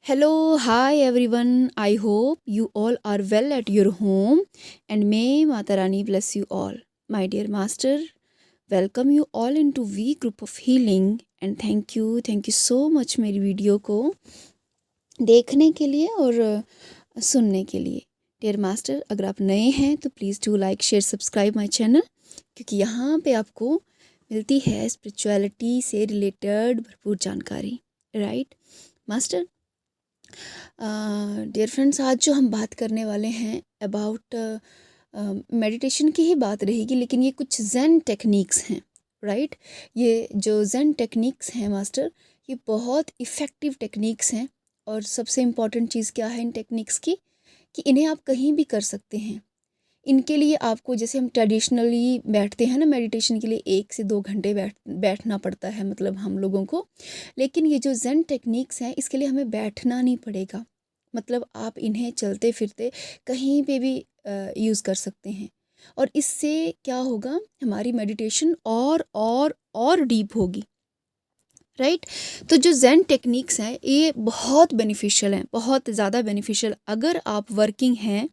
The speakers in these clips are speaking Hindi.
Hello, hi everyone. I hope you all are well at your home and may Mata Rani bless you all. My dear master, welcome you all into V group of healing and thank you so much मेरी वीडियो को देखने के लिए और सुनने के लिए। डियर मास्टर, अगर आप नए हैं तो please do like share subscribe my channel, क्योंकि यहाँ पे आपको मिलती है स्पिरिचुअलिटी से रिलेटेड भरपूर जानकारी। राइट मास्टर, डियर फ्रेंड्स, आज जो हम बात करने वाले हैं अबाउट मेडिटेशन की ही बात रहेगी, लेकिन ये कुछ ज़ेन टेक्निक्स हैं। राइट, ये जो ज़ेन टेक्निक्स हैं मास्टर, ये बहुत इफ़ेक्टिव टेक्निक्स हैं। और सबसे इम्पॉर्टेंट चीज़ क्या है इन टेक्निक्स की, कि इन्हें आप कहीं भी कर सकते हैं। इनके लिए आपको, जैसे हम ट्रेडिशनली बैठते हैं ना मेडिटेशन के लिए, 1 से 2 घंटे बैठना पड़ता है मतलब हम लोगों को। लेकिन ये जो ज़ेन टेक्निक्स हैं, इसके लिए हमें बैठना नहीं पड़ेगा। मतलब आप इन्हें चलते फिरते कहीं पे भी यूज़ कर सकते हैं। और इससे क्या होगा, हमारी मेडिटेशन और डीप होगी। राइट, तो जो ज़ेन टेक्निक्स हैं ये बहुत बेनिफिशियल हैं, बहुत ज़्यादा बेनिफिशियल। अगर आप वर्किंग हैं,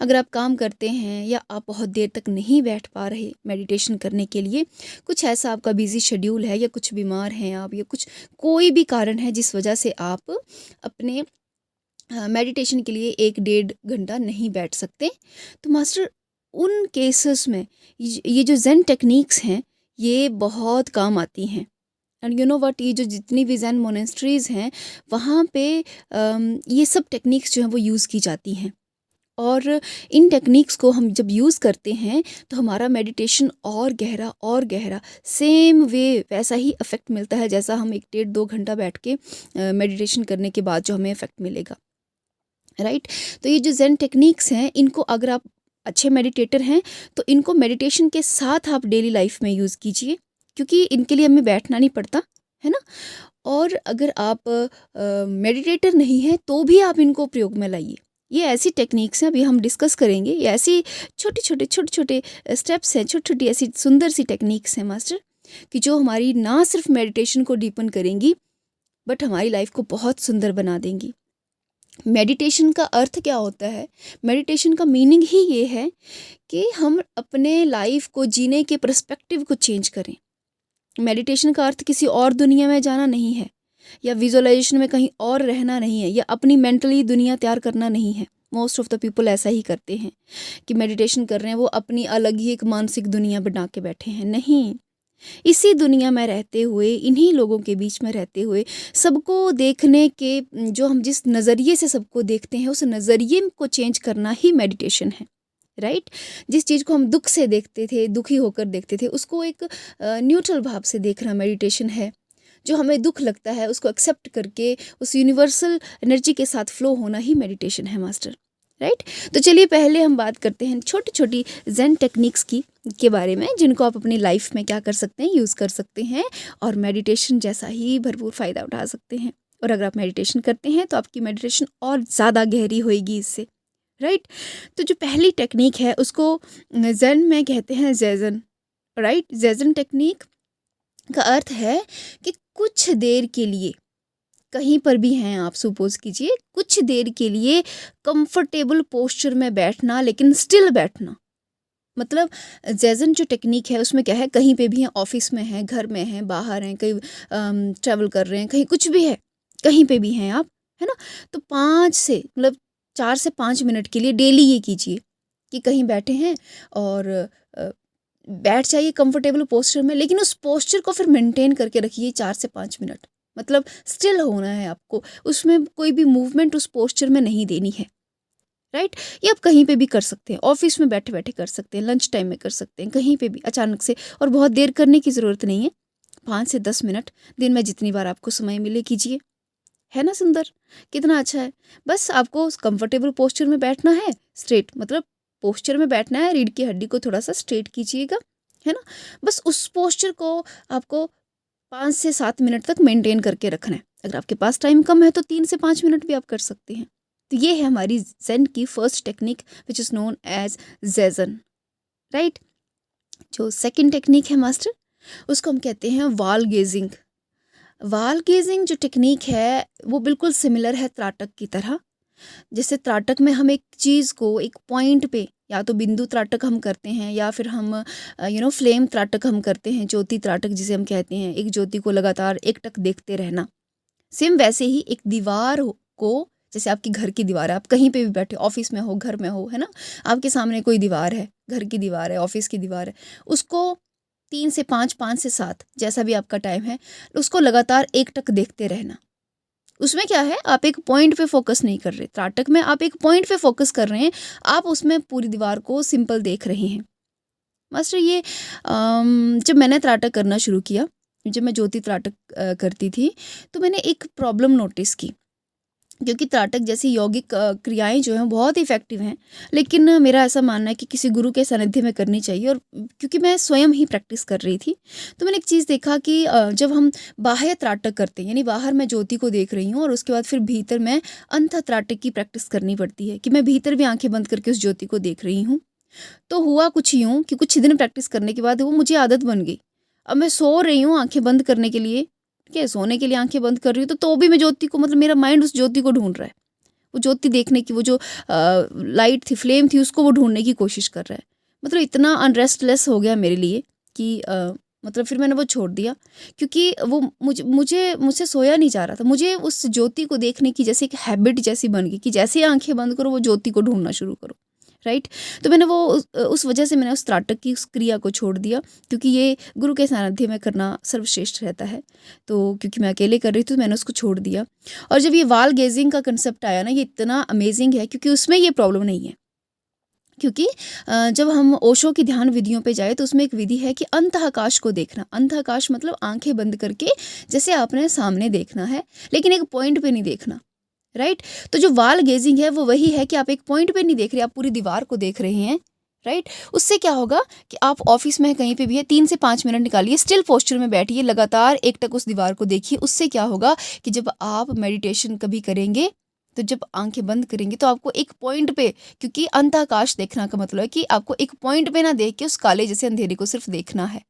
अगर आप काम करते हैं, या आप बहुत देर तक नहीं बैठ पा रहे मेडिटेशन करने के लिए, कुछ ऐसा आपका बिजी शेड्यूल है, या कुछ बीमार हैं आप, या कुछ कोई भी कारण है जिस वजह से आप अपने मेडिटेशन के लिए 1-1.5 घंटा नहीं बैठ सकते, तो मास्टर उन केसेस में ये जो ज़ेन टेक्निक्स हैं ये बहुत काम आती हैं। एंड यू नो व्हाट, ये जो जितनी भी ज़ेन मोनेस्ट्रीज़ हैं वहाँ पे ये सब टेक्निक्स जो हैं वो यूज़ की जाती हैं। और इन टेक्निक्स को हम जब यूज़ करते हैं तो हमारा मेडिटेशन और गहरा सेम वे वैसा ही इफ़ेक्ट मिलता है जैसा हम 1-1.5-2 घंटा बैठ के मेडिटेशन करने के बाद जो हमें इफ़ेक्ट मिलेगा। राइट, तो ये जो ज़ेन टेक्निक्स हैं, इनको अगर आप अच्छे मेडिटेटर हैं तो इनको मेडिटेशन के साथ आप डेली लाइफ में यूज़ कीजिए, क्योंकि इनके लिए हमें बैठना नहीं पड़ता है ना। और अगर आप मेडिटेटर नहीं हैं तो भी आप इनको प्रयोग में लाइए। ये ऐसी टेक्निक्स हैं, अभी हम डिस्कस करेंगे। ये ऐसी छोटे छोटे स्टेप्स हैं, छोटी छोटी ऐसी सुंदर सी टेक्निक्स हैं मास्टर, कि जो हमारी ना सिर्फ मेडिटेशन को डीपन करेंगी बट हमारी लाइफ को बहुत सुंदर बना देंगी। मेडिटेशन का अर्थ क्या होता है? मेडिटेशन का मीनिंग ही ये है कि हम अपने लाइफ को जीने के पर्सपेक्टिव को चेंज करें। मेडिटेशन का अर्थ किसी और दुनिया में जाना नहीं है, या विजुअलाइजेशन में कहीं और रहना नहीं है, या अपनी मेंटली दुनिया तैयार करना नहीं है। मोस्ट ऑफ द पीपल ऐसा ही करते हैं कि मेडिटेशन कर रहे हैं, वो अपनी अलग ही एक मानसिक दुनिया बना के बैठे हैं। नहीं, इसी दुनिया में रहते हुए, इन्हीं लोगों के बीच में रहते हुए, सबको देखने के जो हम जिस नज़रिए से सबको देखते हैं, उस नज़रिए को चेंज करना ही मेडिटेशन है। राइट, जिस चीज़ को हम दुख से देखते थे, दुखी होकर देखते थे, उसको एक न्यूट्रल भाव से देखना मेडिटेशन है। जो हमें दुख लगता है उसको एक्सेप्ट करके उस यूनिवर्सल एनर्जी के साथ फ्लो होना ही मेडिटेशन है मास्टर। राइट, तो चलिए पहले हम बात करते हैं छोटी छोटी ज़ेन टेक्निक्स की के बारे में, जिनको आप अपनी लाइफ में क्या कर सकते हैं, यूज़ कर सकते हैं, और मेडिटेशन जैसा ही भरपूर फ़ायदा उठा सकते हैं। और अगर आप मेडिटेशन करते हैं तो आपकी मेडिटेशन और ज़्यादा गहरी होएगी इससे। राइट, तो जो पहली टेक्निक है उसको ज़ेन में कहते हैं ज़ेज़न। राइट, ज़ेज़न टेक्निक का अर्थ है कि कुछ देर के लिए, कहीं पर भी हैं आप, सपोज कीजिए कुछ देर के लिए कंफर्टेबल पोस्चर में बैठना, लेकिन स्टिल बैठना। मतलब ज़ेज़न जो टेक्निक है उसमें क्या है, कहीं पे भी हैं, ऑफिस में हैं, घर में हैं, बाहर हैं, कहीं ट्रैवल कर रहे हैं, कहीं कुछ भी है, कहीं पे भी हैं आप, है ना। तो 4 से 5 मिनट के लिए डेली ये कीजिए कि कहीं बैठे हैं और बैठ जाइए कंफर्टेबल पोस्चर में, लेकिन उस पोस्चर को फिर मेंटेन करके रखिए 4 से 5 मिनट। मतलब स्टिल होना है आपको, उसमें कोई भी मूवमेंट उस पोस्चर में नहीं देनी है। राइट, ये आप कहीं पे भी कर सकते हैं, ऑफिस में बैठे बैठे कर सकते हैं, लंच टाइम में कर सकते हैं, कहीं पे भी अचानक से। और बहुत देर करने की ज़रूरत नहीं है, 5 से 10 मिनट दिन में जितनी बार आपको समय मिले कीजिए। है ना सुंदर, कितना अच्छा है। बस आपको कंफर्टेबल पोस्चर में बैठना है, स्ट्रेट मतलब पोस्चर में बैठना है, रीढ़ की हड्डी को थोड़ा सा स्ट्रेट कीजिएगा, है ना। बस उस पोस्चर को आपको 5 से 7 मिनट तक मेंटेन करके रखना है। अगर आपके पास टाइम कम है तो 3 से 5 मिनट भी आप कर सकते हैं। तो ये है हमारी ज़ेन की first technique which is known as zazen. Right, जो सेकंड टेक्निक है मास्टर, उसको हम कहते हैं वॉल गेजिंग। वॉल गेजिंग जो टेक्निक है वो बिल्कुल सिमिलर है त्राटक की तरह। जैसे त्राटक में हम एक चीज़ को एक पॉइंट पे, या तो बिंदु त्राटक हम करते हैं या फिर हम फ्लेम त्राटक हम करते हैं, ज्योति त्राटक जिसे हम कहते हैं, एक ज्योति को लगातार एकटक देखते रहना। सेम वैसे ही एक दीवार को, जैसे आपकी घर की दीवार है, आप कहीं पे भी बैठे, ऑफिस में हो, घर में हो, है ना, आपके सामने कोई दीवार है, घर की दीवार है, ऑफिस की दीवार है, उसको 3 से 5, 5 से 7 जैसा भी आपका टाइम है, उसको लगातार एकटक देखते रहना। उसमें क्या है, आप एक पॉइंट पे फोकस नहीं कर रहे। त्राटक में आप एक पॉइंट पे फोकस कर रहे हैं, आप उसमें पूरी दीवार को सिंपल देख रहे हैं। मास्टर ये जब मैंने त्राटक करना शुरू किया, जब मैं ज्योति त्राटक करती थी, तो मैंने एक प्रॉब्लम नोटिस की, क्योंकि त्राटक जैसी यौगिक क्रियाएं जो हैं बहुत इफ़ेक्टिव हैं, लेकिन मेरा ऐसा मानना है कि किसी गुरु के सानिध्य में करनी चाहिए। और क्योंकि मैं स्वयं ही प्रैक्टिस कर रही थी, तो मैंने एक चीज़ देखा कि जब हम बाह्य त्राटक करते हैं, यानी बाहर मैं ज्योति को देख रही हूँ और उसके बाद फिर भीतर मैं अंत त्राटक की प्रैक्टिस करनी पड़ती है, कि मैं भीतर भी आंखें बंद करके उस ज्योति को देख रही हूँ। तो हुआ कुछ यूँ कि कुछ दिन प्रैक्टिस करने के बाद वो मुझे आदत बन गई। अब मैं सो रही हूँ आंखें बंद करने के लिए, ठीक है, सोने के लिए आंखें बंद कर रही हूँ, तो भी मैं ज्योति को, मतलब मेरा माइंड उस ज्योति को ढूंढ रहा है, वो ज्योति देखने की, वो जो लाइट थी, फ्लेम थी, उसको वो ढूंढने की कोशिश कर रहा है। मतलब इतना अनरेस्टलेस हो गया मेरे लिए कि मतलब फिर मैंने वो छोड़ दिया, क्योंकि वो मुझसे सोया नहीं जा रहा था। मुझे उस ज्योति को देखने की जैसे एक हैबिट जैसी बन गई कि जैसे ही आंखें बंद करो वो ज्योति को ढूंढना शुरू करो, राइट। तो मैंने वो उस वजह से मैंने उस त्राटक की उस क्रिया को छोड़ दिया, क्योंकि ये गुरु के सानिध्य में करना सर्वश्रेष्ठ रहता है। तो क्योंकि मैं अकेले कर रही थी, तो मैंने उसको छोड़ दिया। और जब ये वॉल गेजिंग का कंसेप्ट आया ना, ये इतना अमेजिंग है, क्योंकि उसमें ये प्रॉब्लम नहीं है। क्योंकि जब हम ओशो की ध्यान विधियों पे जाए, तो उसमें एक विधि है कि अंतःकाश को देखना। अंतःकाश मतलब आंखें बंद करके जैसे आपने सामने देखना है, लेकिन एक पॉइंट पे नहीं देखना, राइट। तो जो वॉल गेजिंग है वो वही है कि आप एक पॉइंट पे नहीं देख रहे, आप पूरी दीवार को देख रहे हैं, राइट। उससे क्या होगा कि आप ऑफिस में है, कहीं पे भी है, 3 से 5 मिनट निकालिए, स्टिल पोस्चर में बैठिए, लगातार एकटक उस दीवार को देखिए। उससे क्या होगा कि जब आप मेडिटेशन कभी करेंगे, तो जब आंखें बंद करेंगे, तो आपको एक पॉइंट पे, क्योंकि अंतःकाश देखना का मतलब है कि आपको एक पॉइंट पे ना देख के उस काले जैसे अंधेरे को सिर्फ देखना है।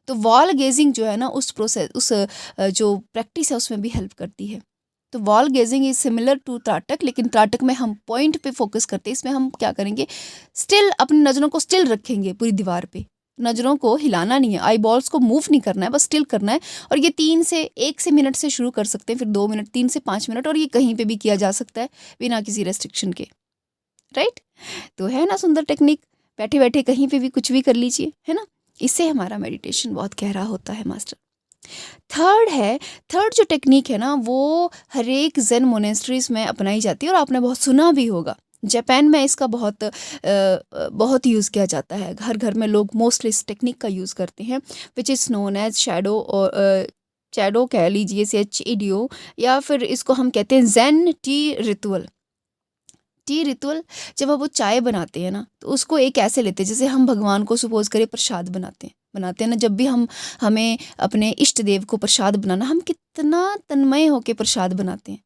तो वॉल गेजिंग जो है ना, उस प्रोसेस, उस जो प्रैक्टिस है, उसमें भी हेल्प करती है। तो wall gazing is similar to trataka, लेकिन त्राटक में हम पॉइंट पे फोकस करते हैं, इसमें हम क्या करेंगे, स्टिल अपनी नज़रों को स्टिल रखेंगे पूरी दीवार पे, नज़रों को हिलाना नहीं है, आई बॉल्स को मूव नहीं करना है, बस स्टिल करना है। और ये 1 मिनट से शुरू कर सकते हैं, फिर 2 मिनट, 3 से 5 मिनट, और ये कहीं पे भी किया जा सकता है बिना किसी रेस्ट्रिक्शन के, राइट। तो है ना सुंदर टेक्निक, बैठे बैठे कहीं पे भी कुछ भी कर लीजिए, है ना। इससे हमारा मेडिटेशन बहुत गहरा होता है मास्टर। थर्ड जो टेक्निक है ना, वो हर एक ज़ेन मोनेस्ट्रीज में अपनाई जाती है, और आपने बहुत सुना भी होगा। जापान में इसका बहुत यूज़ किया जाता है, घर घर में लोग मोस्टली इस टेक्निक का यूज़ करते हैं, which is known as shado, और शैडो कह लीजिए, SHADO, या फिर इसको हम कहते हैं Zen tea ritual. Tea ritual, जब आप वो चाय बनाते हैं ना, तो उसको एक ऐसे लेते हैं जैसे हम भगवान को सपोज करें प्रसाद बनाते हैं ना। जब भी हमें अपने इष्ट देव को प्रसाद बनाना, हम कितना तन्मय होके प्रसाद बनाते हैं,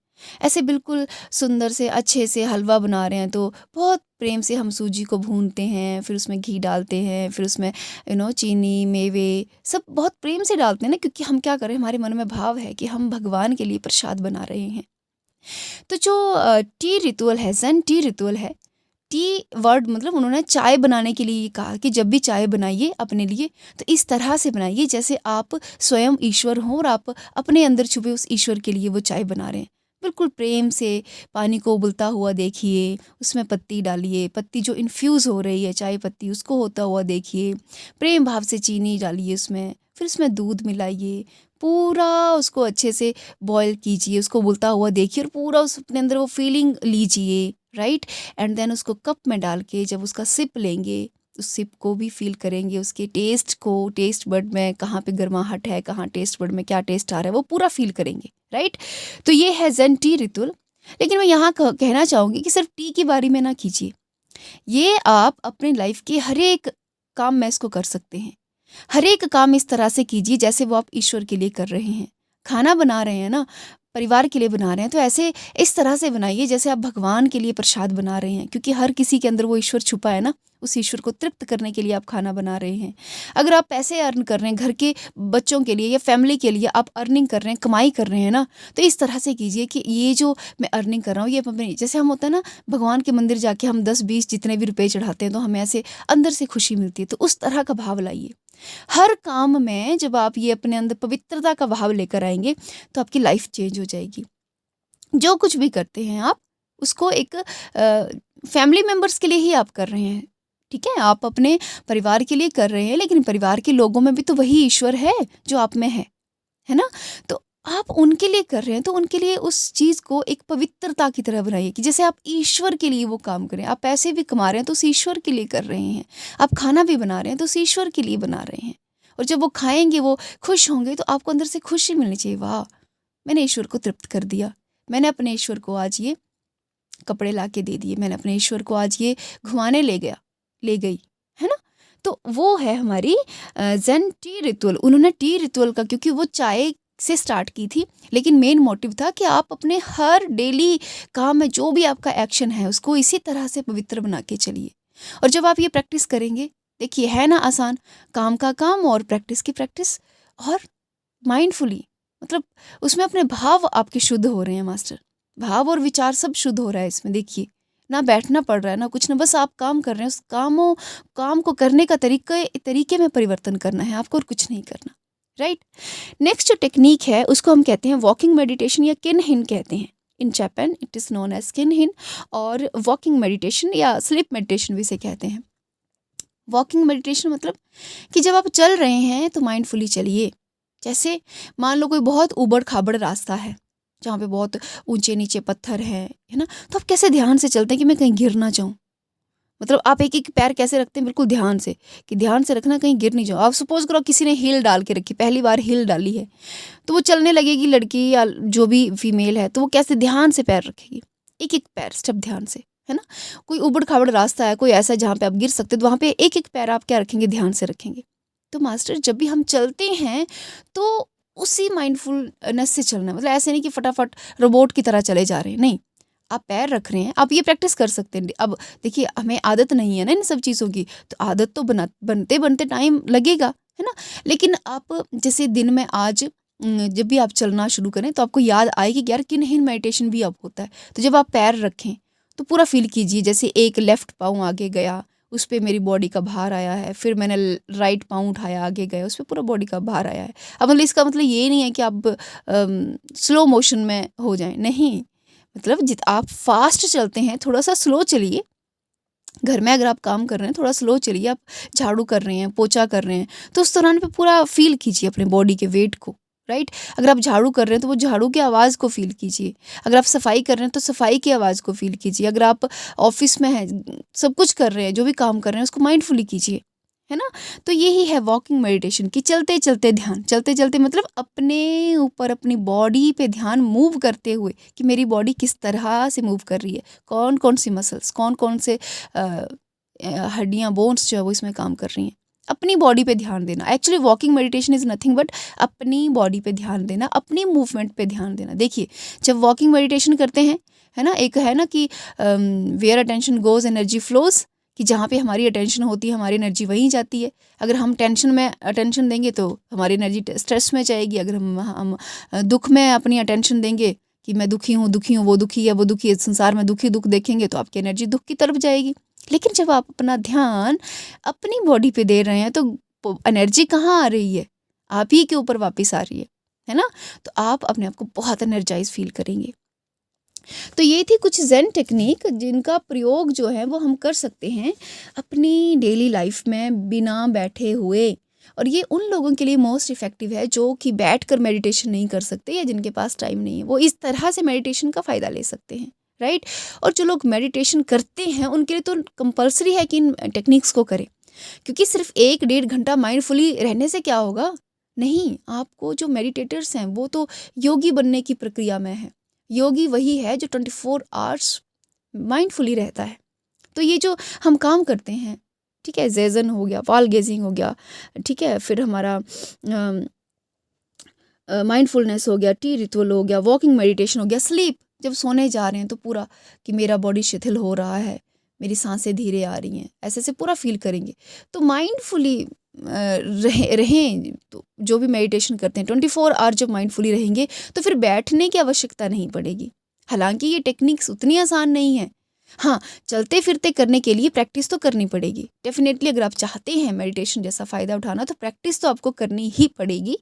ऐसे बिल्कुल सुंदर से अच्छे से हलवा बना रहे हैं, तो बहुत प्रेम से हम सूजी को भूनते हैं, फिर उसमें घी डालते हैं, फिर उसमें चीनी, मेवे सब बहुत प्रेम से डालते हैं ना, क्योंकि हम क्या करें, हमारे मन में भाव है कि हम भगवान के लिए प्रसाद बना रहे हैं। तो जो टी रिचुअल है, ज़ेन टी रिचुअल है, टी वर्ड मतलब उन्होंने चाय बनाने के लिए कहा कि जब भी चाय बनाइए अपने लिए, तो इस तरह से बनाइए जैसे आप स्वयं ईश्वर हों, और आप अपने अंदर छुपे उस ईश्वर के लिए वो चाय बना रहे हैं। बिल्कुल प्रेम से पानी को उबलता हुआ देखिए, उसमें पत्ती डालिए, पत्ती जो इन्फ्यूज़ हो रही है, चाय पत्ती, उसको होता हुआ देखिए, प्रेम भाव से चीनी डालिए उसमें, फिर उसमें दूध मिलाइए, पूरा उसको अच्छे से बॉयल कीजिए, उसको उबलता हुआ देखिए, और पूरा उस अपने अंदर वो फीलिंग लीजिए, राइट। एंड देन उसको कप में डाल के जब उसका सिप लेंगे, उस सिप को भी फील करेंगे, उसके टेस्ट को, टेस्ट बड में कहाँ पे गर्माहट है, कहाँ टेस्ट बड में क्या टेस्ट आ रहा है, वो पूरा फील करेंगे, राइट। तो ये है ज़ेन टी रिचुअल। लेकिन मैं यहाँ कहना चाहूँगी कि सिर्फ टी के बारे में ना कीजिए, ये आप अपने लाइफ के हर एक काम में इसको कर सकते हैं। हर एक काम इस तरह से कीजिए जैसे वो आप ईश्वर के लिए कर रहे हैं। खाना बना रहे हैं ना, परिवार के लिए बना रहे हैं, तो ऐसे इस तरह से बनाइए जैसे आप भगवान के लिए प्रसाद बना रहे हैं, क्योंकि हर किसी के अंदर वो ईश्वर छुपा है ना, उस ईश्वर को तृप्त करने के लिए आप खाना बना रहे हैं। अगर आप पैसे अर्न कर रहे हैं घर के बच्चों के लिए या फैमिली के लिए, आप अर्निंग कर रहे हैं, कमाई कर रहे हैं ना, तो इस तरह से कीजिए कि ये जो मैं अर्निंग कर रहा हूँ ये अपने, जैसे हम होता है ना भगवान के मंदिर जाके हम 10-20 जितने भी रुपए चढ़ाते हैं तो हमें ऐसे अंदर से खुशी मिलती है, तो उस तरह का भाव लाइए। हर काम में जब आप ये अपने अंदर पवित्रता का भाव लेकर आएंगे तो आपकी लाइफ चेंज हो जाएगी। जो कुछ भी करते हैं आप उसको एक फैमिली मेंबर्स के लिए ही आप कर रहे हैं, ठीक है, आप अपने परिवार के लिए कर रहे हैं, लेकिन परिवार के लोगों में भी तो वही ईश्वर है जो आप में है ना। तो आप उनके लिए कर रहे हैं तो उनके लिए उस चीज़ को एक पवित्रता की तरह बनाइए कि जैसे आप ईश्वर के लिए वो काम करें। आप पैसे भी कमा रहे हैं तो उस ईश्वर के लिए कर रहे हैं, आप खाना भी बना रहे हैं तो उस ईश्वर के लिए बना रहे हैं, और जब वो खाएंगे वो खुश होंगे तो आपको अंदर से खुशी मिलनी चाहिए, वाह मैंने ईश्वर को तृप्त कर दिया, मैंने अपने ईश्वर को आज ये कपड़े ला के दे दिए, मैंने अपने ईश्वर को आज ये घुमाने ले गई, है ना। तो वो है हमारी जेन टी रिचुअल। उन्होंने टी रिचुअल का, क्योंकि वो चाय से स्टार्ट की थी, लेकिन मेन मोटिव था कि आप अपने हर डेली काम में जो भी आपका एक्शन है उसको इसी तरह से पवित्र बना के चलिए। और जब आप ये प्रैक्टिस करेंगे, देखिए है ना आसान, काम का काम और प्रैक्टिस की प्रैक्टिस, और माइंडफुली, मतलब उसमें अपने भाव आपके शुद्ध हो रहे हैं मास्टर, भाव और विचार सब शुद्ध हो रहा है इसमें। देखिए ना बैठना पड़ रहा है ना कुछ ना, बस आप काम कर रहे हैं, उस काम को करने का तरीके में परिवर्तन करना है आपको, और कुछ नहीं करना, राइट। नेक्स्ट जो टेक्निक है उसको हम कहते हैं वॉकिंग मेडिटेशन या किन हिन कहते हैं। In Japan it is known as किन हिन, और वॉकिंग मेडिटेशन या स्लीप मेडिटेशन भी इसे कहते हैं। वॉकिंग मेडिटेशन मतलब कि जब आप चल रहे हैं तो माइंडफुली चलिए। जैसे मान लो कोई बहुत ऊबड़ खाबड़ रास्ता है जहाँ पे बहुत ऊंचे नीचे पत्थर है ना, तो आप कैसे ध्यान से चलते हैं कि मैं कहीं गिर ना जाऊँ। मतलब आप एक एक पैर कैसे रखते हैं, बिल्कुल ध्यान से, कि ध्यान से रखना कहीं गिर नहीं जाओ। आप सपोज करो किसी ने हील डाल के रखी, पहली बार हील डाली है, तो वो चलने लगेगी लड़की या जो भी फीमेल है, तो वो कैसे ध्यान से पैर रखेगी, एक एक पैर स्टेप ध्यान से, है ना। कोई उबड़ खाबड़ रास्ता है, कोई ऐसा जहाँ पे आप गिर सकते, तो वहाँ पे एक एक पैर आप क्या रखेंगे, ध्यान से रखेंगे। तो मास्टर जब भी हम चलते हैं तो उसी माइंडफुलनेस से चलना, मतलब ऐसे नहीं कि फटाफट रोबोट की तरह चले जा रहे हैं, नहीं, आप पैर रख रहे हैं। आप ये प्रैक्टिस कर सकते हैं। अब देखिए हमें आदत नहीं है ना इन सब चीज़ों की, तो आदत तो बनते बनते टाइम लगेगा, है ना। लेकिन आप जैसे दिन में आज जब भी आप चलना शुरू करें तो आपको याद आए कि यार किन हिन मेडिटेशन भी अब होता है। तो जब आप पैर रखें तो पूरा फील कीजिए, जैसे एक लेफ्ट पाँव आगे गया, उस पर मेरी बॉडी का भार आया है, फिर मैंने राइट पाँव उठाया आगे गया, उस पर पूरा बॉडी का भार आया है। अब मतलब इसका मतलब ये नहीं है कि आप स्लो मोशन में हो जाएं, नहीं, मतलब आप फास्ट चलते हैं, थोड़ा सा स्लो चलिए। घर में अगर आप काम कर रहे हैं थोड़ा स्लो चलिए, आप झाड़ू कर रहे हैं, पोछा कर रहे हैं, तो उस दौरान पे पूरा फील कीजिए अपने बॉडी के वेट को, राइट। अगर आप झाड़ू कर रहे हैं तो वो झाड़ू की आवाज़ को फील कीजिए। अगर आप सफाई कर रहे हैं तो सफाई की आवाज़ को फील कीजिए। अगर आप ऑफिस में हैं, सब कुछ कर रहे हैं, जो भी काम कर रहे हैं उसको माइंडफुली कीजिए, है ना। तो यही है वॉकिंग मेडिटेशन की चलते चलते ध्यान, चलते चलते मतलब अपने ऊपर, अपनी बॉडी पे ध्यान मूव करते हुए कि मेरी बॉडी किस तरह से मूव कर रही है, कौन कौन सी मसल्स, कौन कौन से हड्डियाँ, बोन्स जो है वो इसमें काम कर रही हैं। अपनी बॉडी पे ध्यान देना, actually walking meditation is nothing but अपनी बॉडी पे ध्यान देना, अपनी मूवमेंट पे ध्यान देना। देखिए जब वॉकिंग मेडिटेशन करते हैं, है ना, एक है ना कि where attention goes energy flows, कि जहाँ पे हमारी अटेंशन होती है हमारी एनर्जी वहीं जाती है। अगर हम टेंशन में अटेंशन देंगे तो हमारी एनर्जी स्ट्रेस में जाएगी। अगर हम दुख में अपनी अटेंशन देंगे कि मैं दुखी हूँ, वो दुखी है, वो दुखी है, संसार में दुखी दुख देखेंगे तो आपकी एनर्जी दुख की तरफ जाएगी। लेकिन जब आप अपना ध्यान अपनी बॉडी पे दे रहे हैं तो एनर्जी कहाँ आ रही है, आप ही के ऊपर वापस आ रही है ना। तो आप अपने आप को बहुत एनर्जाइज फील करेंगे। तो ये थी कुछ ज़ेन टेक्निक जिनका प्रयोग जो है वो हम कर सकते हैं अपनी डेली लाइफ में बिना बैठे हुए। और ये उन लोगों के लिए मोस्ट इफ़ेक्टिव है जो कि बैठकर मेडिटेशन नहीं कर सकते या जिनके पास टाइम नहीं है, वो इस तरह से मेडिटेशन का फ़ायदा ले सकते हैं, राइट। और जो लोग मेडिटेशन करते हैं उनके लिए तो कंपलसरी है कि इन टेक्निक्स को करें, क्योंकि सिर्फ 1-1.5 घंटा माइंडफुली रहने से क्या होगा, नहीं, आपको जो मेडिटेटर्स हैं वो तो योगी बनने की प्रक्रिया में है। योगी वही है जो 24 आवर्स माइंडफुली रहता है। तो ये जो हम काम करते हैं, ठीक है, ज़ेज़न हो गया, वॉल गेजिंग हो गया, ठीक है, फिर हमारा माइंडफुलनेस हो गया, टी रिचुअल हो गया, वॉकिंग मेडिटेशन हो गया, स्लीप, जब सोने जा रहे हैं तो पूरा कि मेरा बॉडी शिथिल हो रहा है, मेरी सांसें धीरे आ रही हैं, ऐसे ऐसे पूरा फील करेंगे। तो माइंडफुली रहें। तो जो भी मेडिटेशन करते हैं 24 आवर जब माइंडफुली रहेंगे तो फिर बैठने की आवश्यकता नहीं पड़ेगी। हालांकि ये टेक्निक्स उतनी आसान नहीं है। हाँ, चलते फिरते करने के लिए प्रैक्टिस तो करनी पड़ेगी डेफिनेटली। अगर आप चाहते हैं मेडिटेशन जैसा फ़ायदा उठाना तो प्रैक्टिस तो आपको करनी ही पड़ेगी।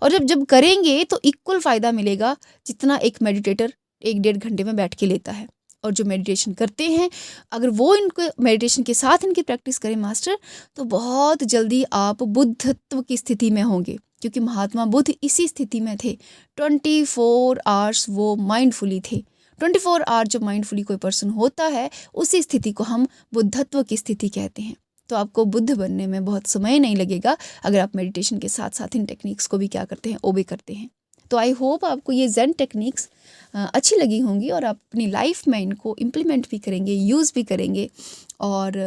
और जब जब करेंगे तो इक्वल फ़ायदा मिलेगा जितना एक मेडिटेटर 1-1.5 घंटे में बैठ के लेता है। और जो मेडिटेशन करते हैं, अगर वो इनको मेडिटेशन के साथ इनकी प्रैक्टिस करें मास्टर, तो बहुत जल्दी आप बुद्धत्व की स्थिति में होंगे। क्योंकि महात्मा बुद्ध इसी स्थिति में थे, 24 आवर्स वो माइंडफुली थे। 24 आवर जब माइंडफुली कोई पर्सन होता है, उसी स्थिति को हम बुद्धत्व की स्थिति कहते हैं। तो आपको बुद्ध बनने में बहुत समय नहीं लगेगा अगर आप मेडिटेशन के साथ साथ इन टेक्निक्स को भी क्या करते हैं, ओबे करते हैं। तो आई होप आपको ये ज़ेन टेक्निक्स अच्छी लगी होंगी और आप अपनी लाइफ में इनको इम्प्लीमेंट भी करेंगे, यूज़ भी करेंगे और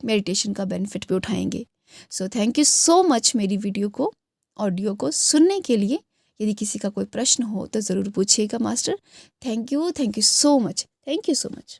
मेडिटेशन का बेनिफिट भी उठाएंगे। So thank you so much मेरी वीडियो को, ऑडियो को सुनने के लिए। यदि किसी का कोई प्रश्न हो तो ज़रूर पूछिएगा master. Thank you so much. Thank you so much.